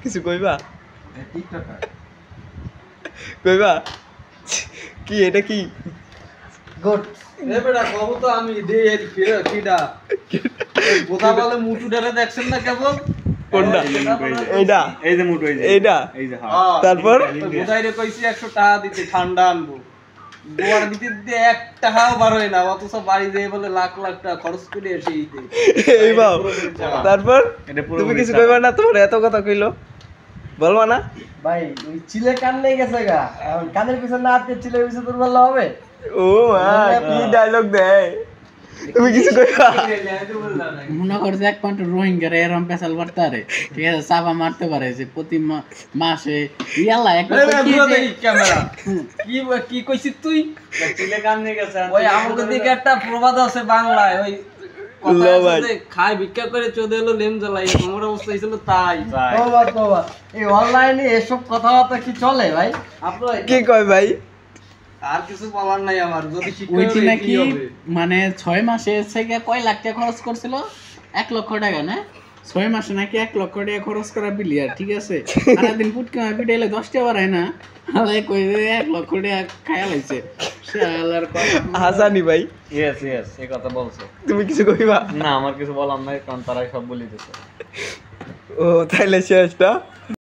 কিছু কইবা কইবা কি এটা কি গুড এ বেটা কব তো আমি দেই এর কিডা বোতা বলে মুটুটারে দেখছেন না কেবল কোনটা এইটা এই যে মুটো এইটা তারপর বোতাইরে কইছি 100 টাকা দিতে ঠান্ডা আনবো গোয়ার দিতে 1 টাকাও বার হয় না অথচ বাড়ি যেয়ে বলে লাখ লাখ টাকা খরচ করে এসেই দে এই বাপ তারপর তুমি কিছু কইবা না তোমার এত কথা কইলো বলবা না ভাই ওই চিলে কান নেই গেছে গা এখন কানের পিছনে না আটকে চিলে পিছনে তোর বললে হবে ও মা কি ডায়লগ দেয় তুমি কিছু কইবা মনে করছে এক পয়েন্ট রোহিঙ্গা রে এরম পেছাল মারতে পারে ঠিক আছে চাপা মারতে পারে যে প্রতি মাসে ইয়ালা এক ক্যামেরা কি কইছিস তুই চিলে কান নিয়ে গেছে ওই আমাদের দিকে একটা প্রবাদ আছে বাংলায় ওই কথা আছে খায় ভিক্ষা করে চোদে হলো লেম জ্বালাই তোমার অবস্থা ছিল তাই তোবা তোবা এই অনলাইনে এসব কথাবার্তা কি চলে ভাই আপনারা কি কয় ভাই আর কিছু বলার নাই আমার যদি ওইটি শিক্ষা নাকি মানে 6 মাসে থেকে কয় লাখ টাকা খরচ করছিল 1 লক্ষ টাকা না 6 মাসে নাকি 1 লক্ষ টাকা খরচ করা বিলিয়ার ঠিক আছে সারাদিন পুটকে পিটাইলে 10 টাকা বাড়ায় না আলাই কই 1 লক্ষ টাকা খায়া লাইছে সে আলার কথা হাসানি ভাই ইয়েস ইয়েস এই কথা বলছো তুমি কিছু কইবা না আমার কিছু বলার নাই কারণ তারাই সব বলে দিতেছে ও তাইলে শেষটা